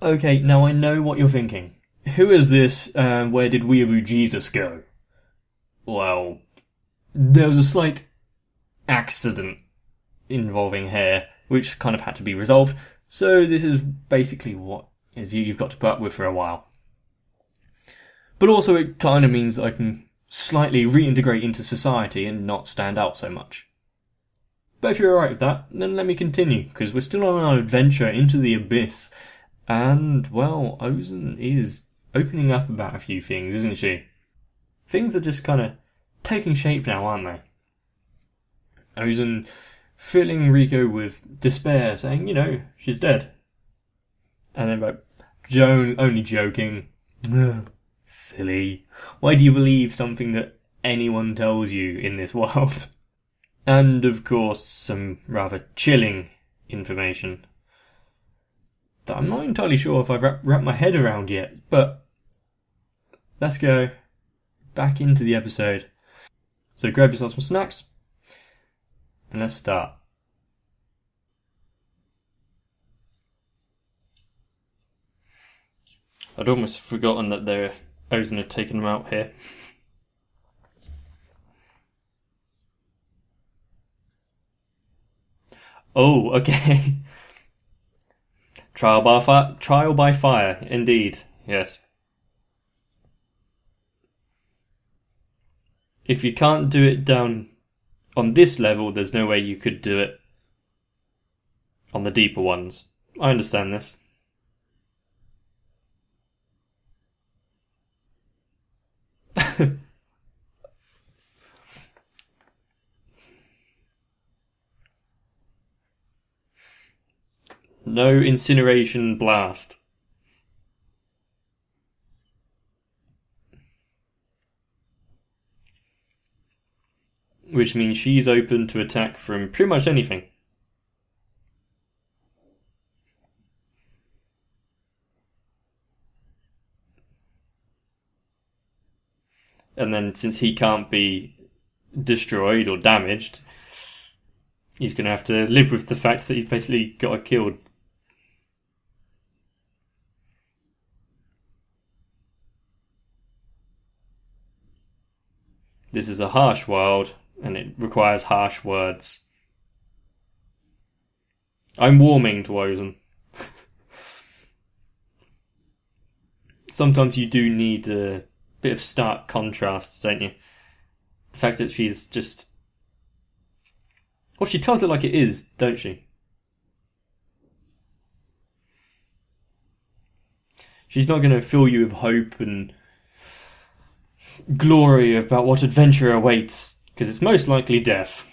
Okay, now I know what you're thinking. Who is this, and where did Weeaboo Jesus go? Well, there was a slight accident involving Hair, which kind of had to be resolved, so this is basically what you've got to put up with for a while. But also it kind of means that I can slightly reintegrate into society and not stand out so much. But if you're alright with that, then let me continue, because we're still on our adventure into the Abyss, and, well, Ozen is opening up about a few things, isn't she? Things are just kind of taking shape now, aren't they? Ozen filling Rico with despair, saying, she's dead. And then like, Joan only joking. Silly. Why do you believe something that anyone tells you in this world? And, of course, some rather chilling information that I'm not entirely sure if I've wrapped my head around yet, but let's go back into the episode. So grab yourself some snacks, and let's start. I'd almost forgotten that Ozen had taken them out here. Oh, okay. Trial by fire, indeed, yes. If you can't do it down on this level, there's no way you could do it on the deeper ones. I understand this. No incineration blast. Which means she's open to attack from pretty much anything. And then since he can't be destroyed or damaged, he's going to have to live with the fact that he's basically got her killed. This is a harsh world, and it requires harsh words. I'm warming to Ozen. Sometimes you do need a bit of stark contrast, don't you? The fact that she's just... Well, she tells it like it is, don't she? She's not going to fill you with hope and glory about what adventure awaits, because it's most likely death,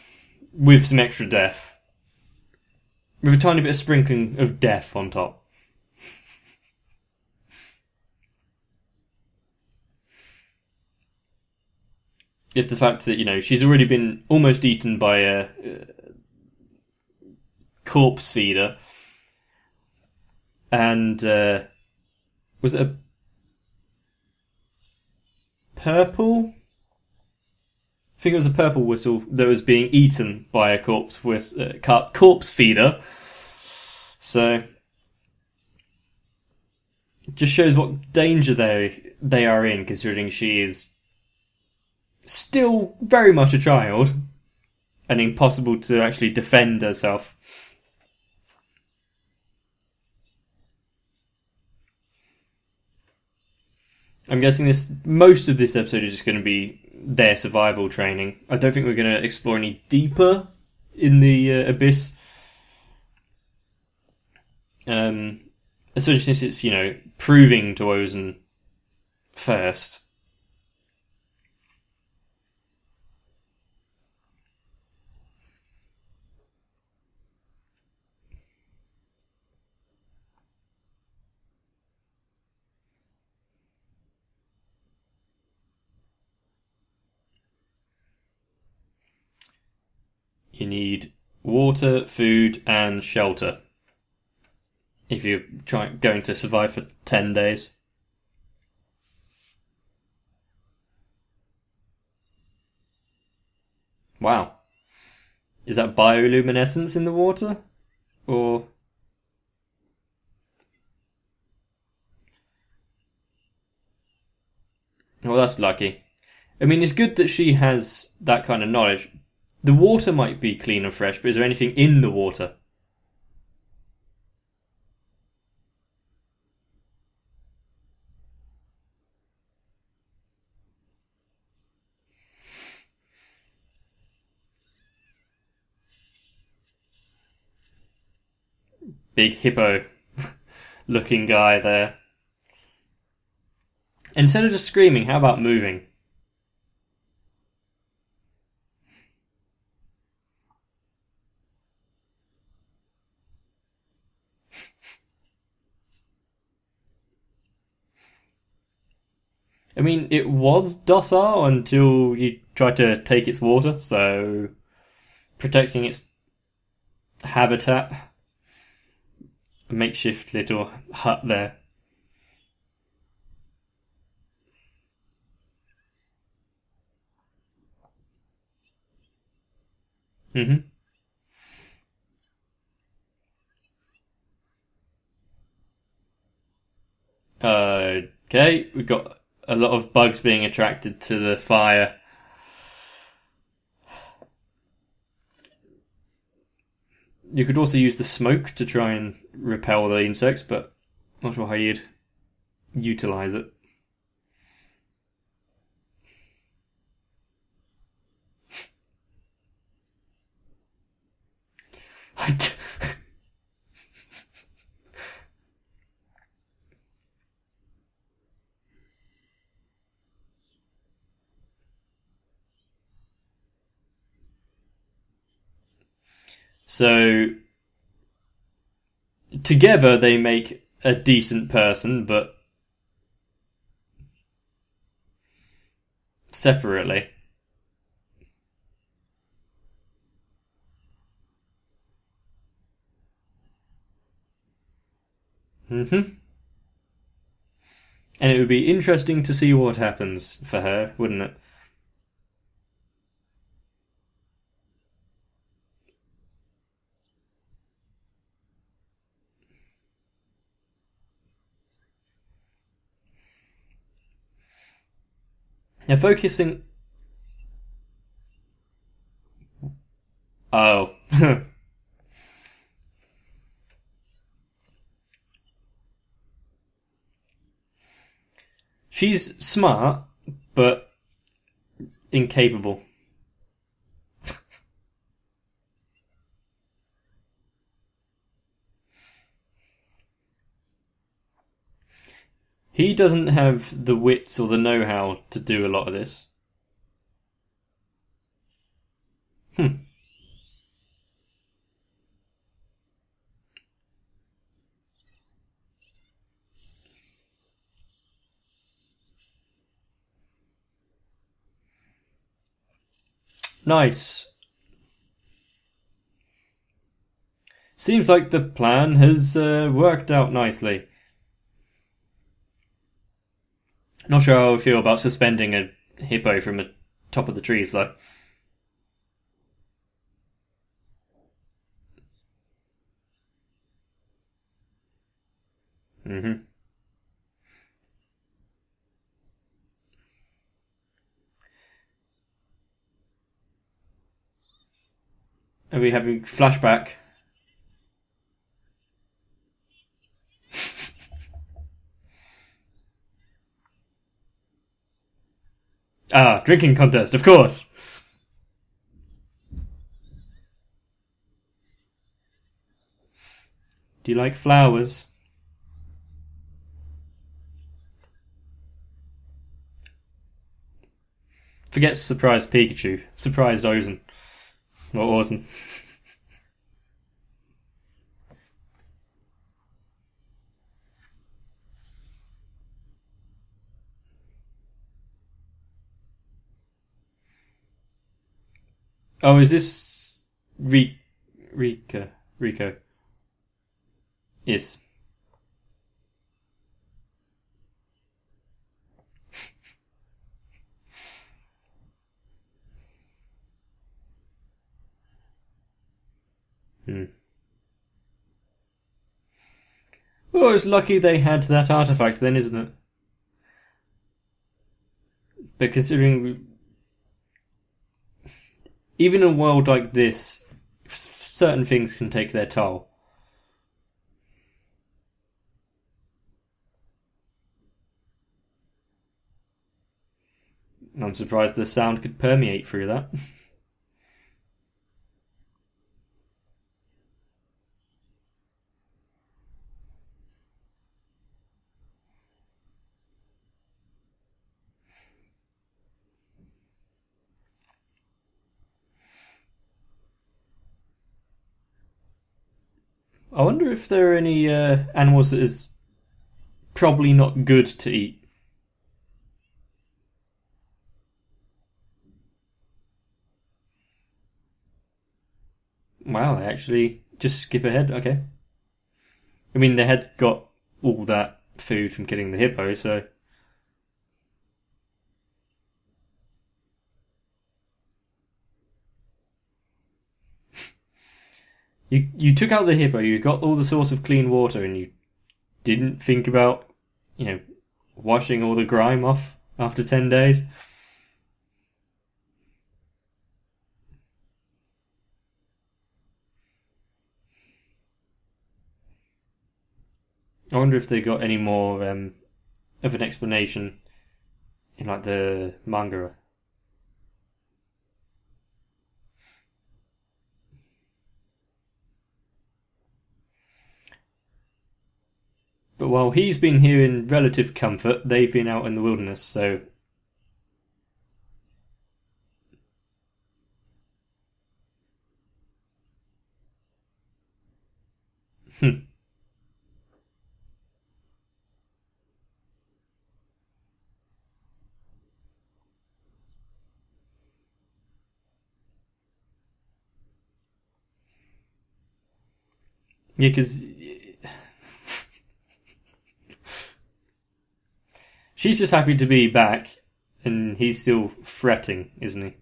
with some extra death, with a tiny bit of sprinkling of death on top. If the fact that, she's already been almost eaten by a corpse feeder, and was it a purple? I think it was a purple whistle that was being eaten by a corpse feeder. So it just shows what danger they are in, considering she is still very much a child and impossible to actually defend herself. I'm guessing most of this episode is just going to be their survival training. I don't think we're going to explore any deeper in the Abyss. Especially since it's, proving to Ozen first. You need water, food, and shelter if you're going to survive for 10 days. Wow. Is that bioluminescence in the water? Or... Well, that's lucky. I mean, it's good that she has that kind of knowledge. The water might be clean and fresh, but is there anything in the water? Big hippo looking guy there. Instead of just screaming, how about moving? I mean, it was docile until you tried to take its water, so protecting its habitat. A makeshift little hut there. Mm-hmm. Okay, we've got a lot of bugs being attracted to the fire. You could also use the smoke to try and repel the insects, but not sure how you'd utilize it. So together they make a decent person, but separately. Mm-hmm. And it would be interesting to see what happens for her, wouldn't it? Now focusing. Oh. She's smart, but incapable. He doesn't have the wits or the know-how to do a lot of this. Hmm. Nice. Seems like the plan has worked out nicely. Not sure how I feel about suspending a hippo from the top of the trees, though. Mm-hmm. Are we having flashback? Ah, drinking contest, of course. Do you like flowers? Forget surprised Pikachu. Surprised Ozen. What wasn't? Oh, is this Rico? Yes. Hmm. Well, it's lucky they had that artifact then, isn't it? But considering, even in a world like this, certain things can take their toll. I'm surprised the sound could permeate through that. I wonder if there are any animals that is probably not good to eat. Wow, they actually just skip ahead. Okay. I mean, they had got all that food from killing the hippo, so you took out the hippo, you got all the source of clean water, and you didn't think about, you know, washing all the grime off after 10 days. I wonder if they got any more of an explanation in like the manga. But while he's been here in relative comfort, they've been out in the wilderness, so. Yeah, because she's just happy to be back, and he's still fretting, isn't he?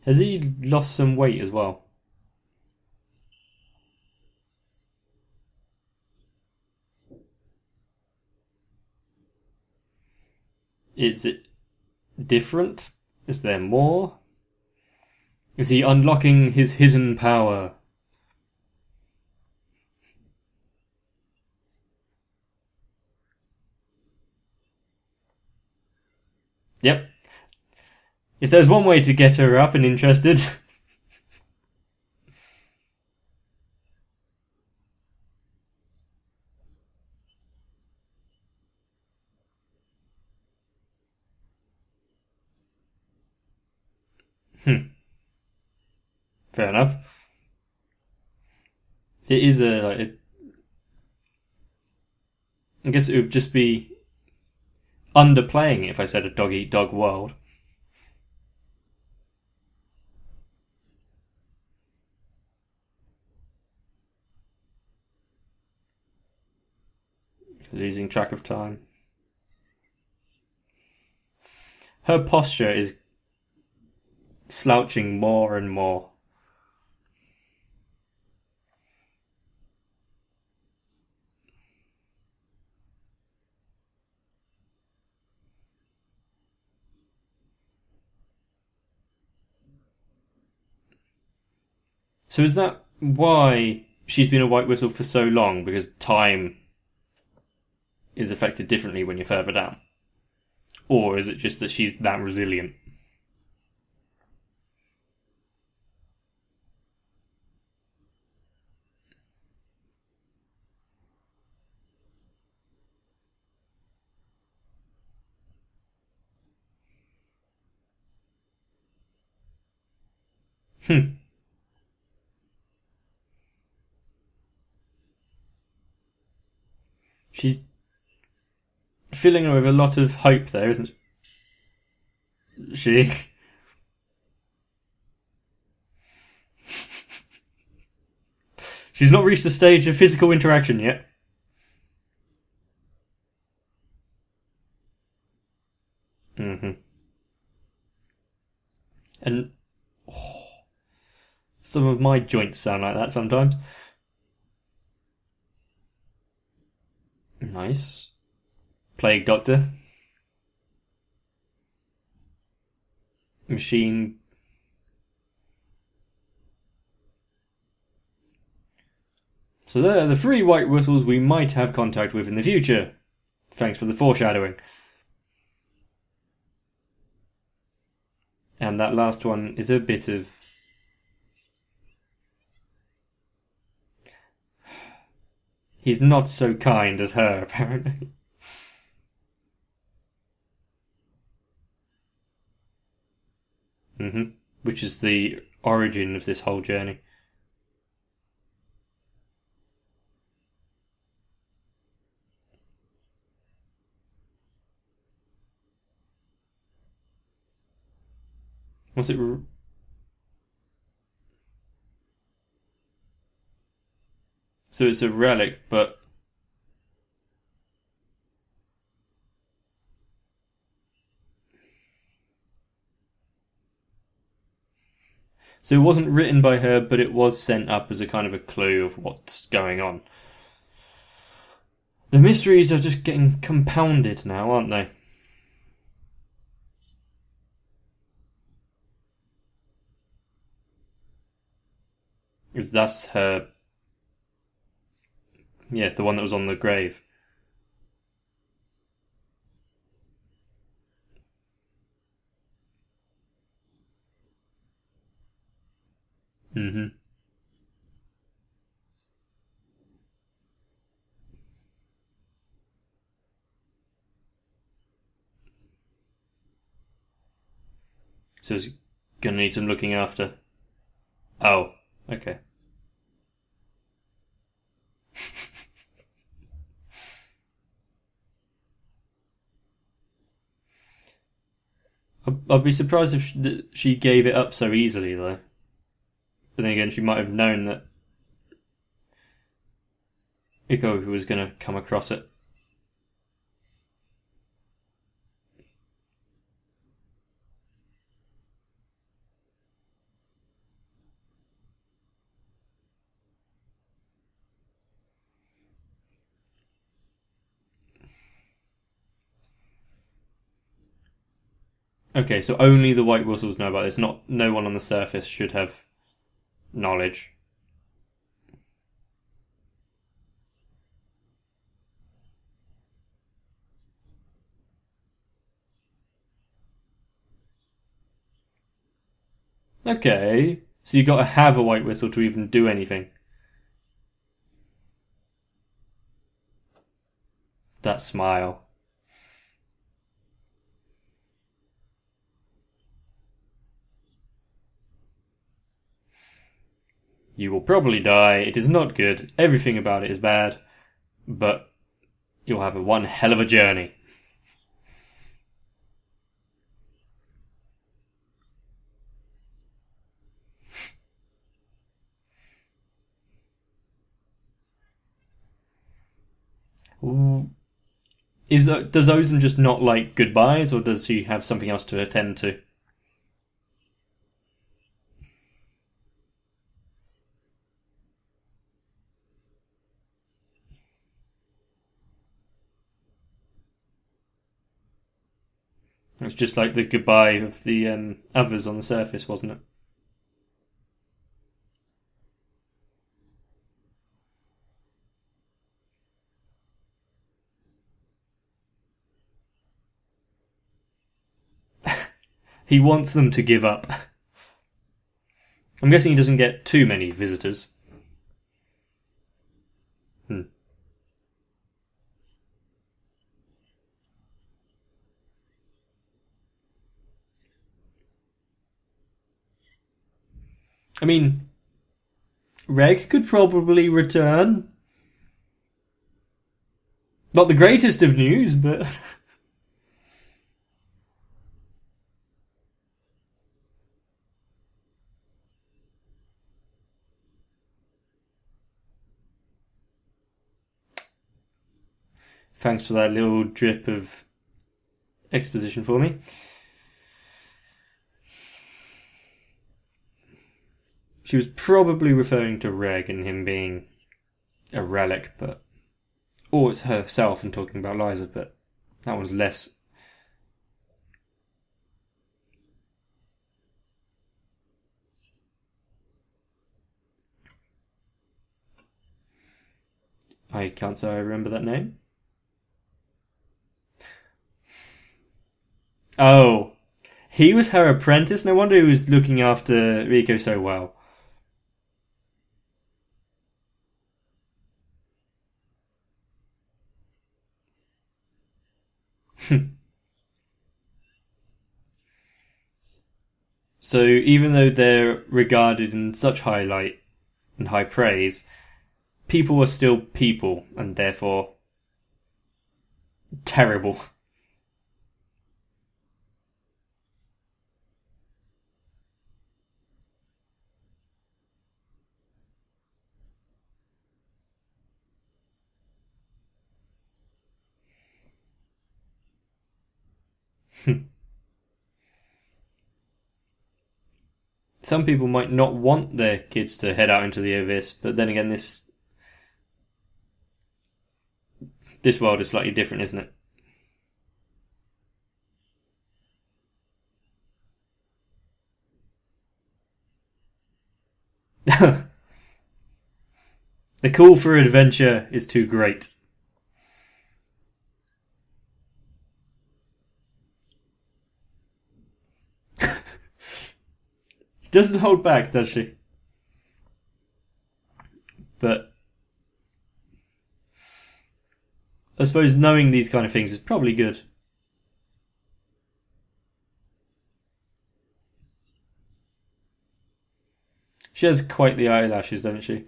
Has he lost some weight as well? Is it different? Is there more? Is he unlocking his hidden power? Yep. If there's one way to get her up and interested. Fair enough. It is I guess it would just be underplaying it if I said a dog eat dog world. Losing track of time. Her posture is slouching more and more. So is that why she's been a white whistle for so long? Because time is affected differently when you're further down? Or is it just that she's that resilient? Hmm. She's filling her with a lot of hope there, isn't she? She's not reached the stage of physical interaction yet. Hmm. And Some of my joints sound like that sometimes. Nice. Plague Doctor. Machine. So there are the 3 white whistles we might have contact with in the future. Thanks for the foreshadowing. And that last one is a bit of... He's not so kind as her, apparently. Which is the origin of this whole journey. Was it... So it's a relic, but... So it wasn't written by her, but it was sent up as a kind of a clue of what's going on. The mysteries are just getting compounded now, aren't they? Is that's her... Yeah, the one that was on the grave. So it's gonna need some looking after. Oh, okay. I'd be surprised if she gave it up so easily, though. But then again, she might have known that Iko was going to come across it. Okay, so only the white whistles know about this. No one on the surface should have knowledge. Okay, so you got to have a white whistle to even do anything. That smile. You will probably die. It is not good. Everything about it is bad. But you'll have one hell of a journey. Does Ozen just not like goodbyes, or does he have something else to attend to? It's just like the goodbye of the others on the surface, wasn't it? He wants them to give up. I'm guessing he doesn't get too many visitors. I mean, Reg could probably return. Not the greatest of news, but... Thanks for that little drip of exposition for me. She was probably referring to Reg and him being a relic, but... Or it's herself and talking about Liza, but that one's less... I can't say I remember that name. Oh, he was her apprentice? No wonder he was looking after Rico so well. So even though they're regarded in such high light and high praise, people are still people, and therefore terrible. Some people might not want their kids to head out into the abyss, but then again, this world is slightly different, isn't it? The call for adventure is too great. Doesn't hold back, does she? But I suppose knowing these kind of things is probably good. She has quite the eyelashes, doesn't she?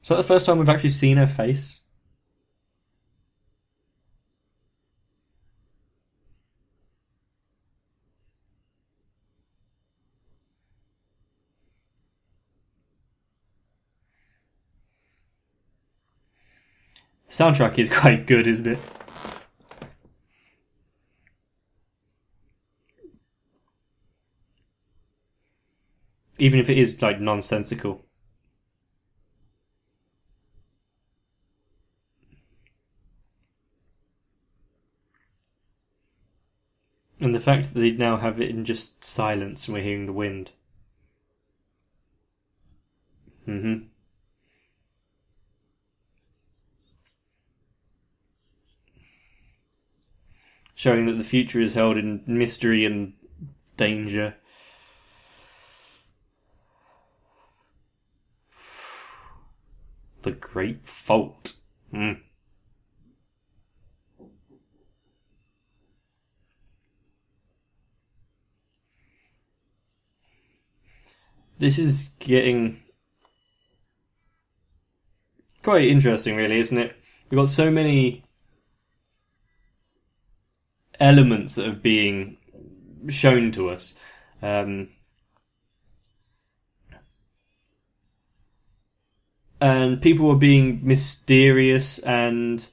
Is that the first time we've actually seen her face? The soundtrack is quite good, isn't it? Even if it is like nonsensical. And the fact that they now have it in just silence and we're hearing the wind. Showing that the future is held in mystery and danger. The Great Fault. This is getting quite interesting, really, isn't it? We've got so many elements that are being shown to us. And people are being mysterious and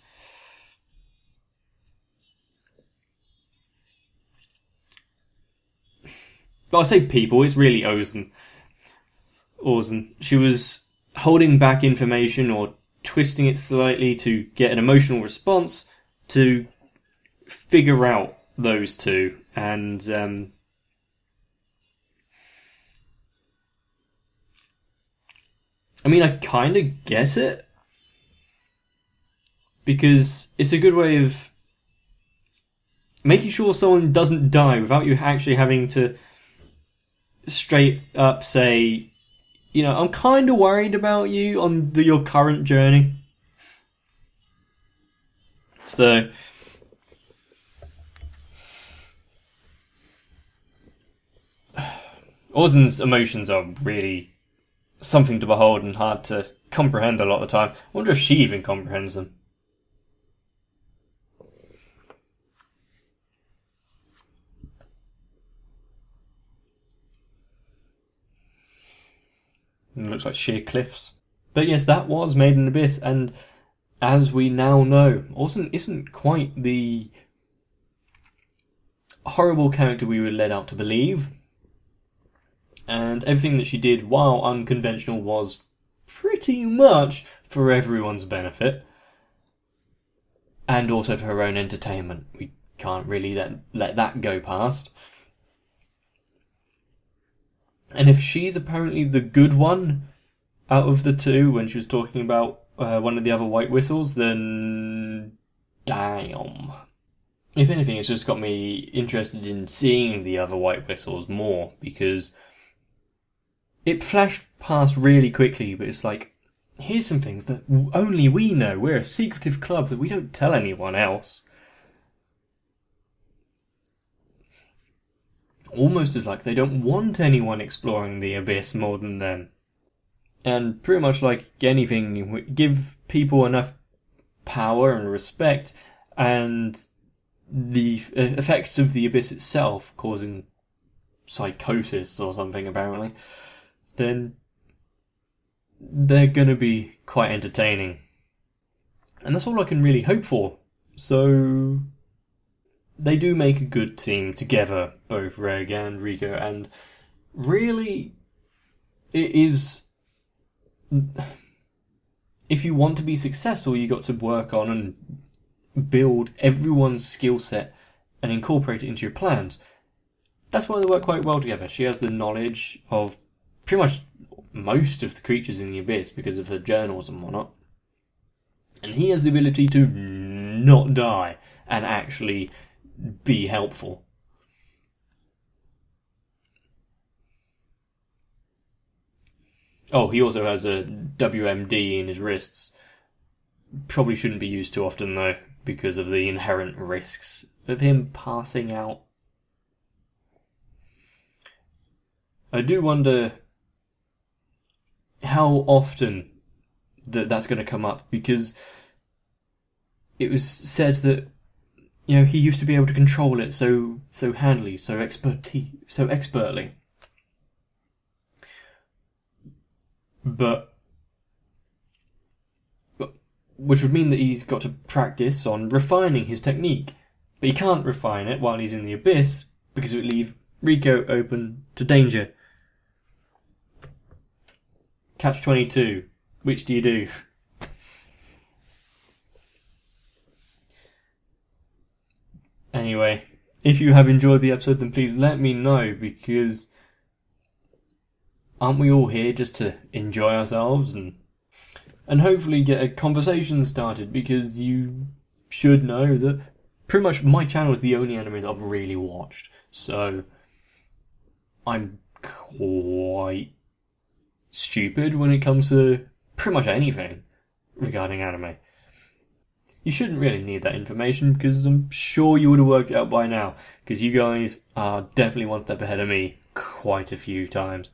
but I say people, it's really Ozen. She was holding back information or twisting it slightly to get an emotional response to figure out those two. And I mean, I kind of get it. Because it's a good way of making sure someone doesn't die without you actually having to straight up say, you know, I'm kind of worried about you on your current journey. So Ozen's emotions are really something to behold and hard to comprehend a lot of the time. I wonder if she even comprehends them. It looks like sheer cliffs. But yes, that was Made in Abyss, and as we now know, Ozen isn't quite the horrible character we were led out to believe. And everything that she did, while unconventional, was pretty much for everyone's benefit. And also for her own entertainment. We can't really let that go past. And if she's apparently the good one out of the two, when she was talking about one of the other white whistles, then damn. If anything, it's just got me interested in seeing the other white whistles more, because it flashed past really quickly, but it's like, here's some things that only we know. We're a secretive club that we don't tell anyone else. Almost as like they don't want anyone exploring the abyss more than them. And pretty much like anything, give people enough power and respect, and the effects of the abyss itself causing psychosis or something apparently, then they're gonna be quite entertaining. And that's all I can really hope for. So they do make a good team together, both Reg and Rico, and really it is, if you want to be successful, you got to work on and build everyone's skill set and incorporate it into your plans. That's why they work quite well together. She has the knowledge of pretty much most of the creatures in the abyss because of her journals and whatnot. And he has the ability to not die and actually be helpful. Oh, he also has a WMD in his wrists. Probably shouldn't be used too often though, because of the inherent risks of him passing out. I do wonder how often that's going to come up, because it was said that, you know, he used to be able to control it so handily, so expertly. But which would mean that he's got to practice on refining his technique. But he can't refine it while he's in the abyss, because it would leave Rico open to danger. Catch-22. Which do you do? Anyway, if you have enjoyed the episode, then please let me know, because aren't we all here just to enjoy ourselves and hopefully get a conversation started? Because you should know that pretty much my channel is the only anime that I've really watched, so I'm quite stupid when it comes to pretty much anything regarding anime. You shouldn't really need that information, because I'm sure you would have worked it out by now, because you guys are definitely one step ahead of me quite a few times.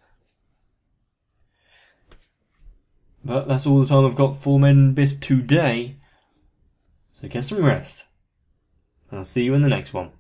But that's all the time I've got for Made in Abyss today, so get some rest, and I'll see you in the next one.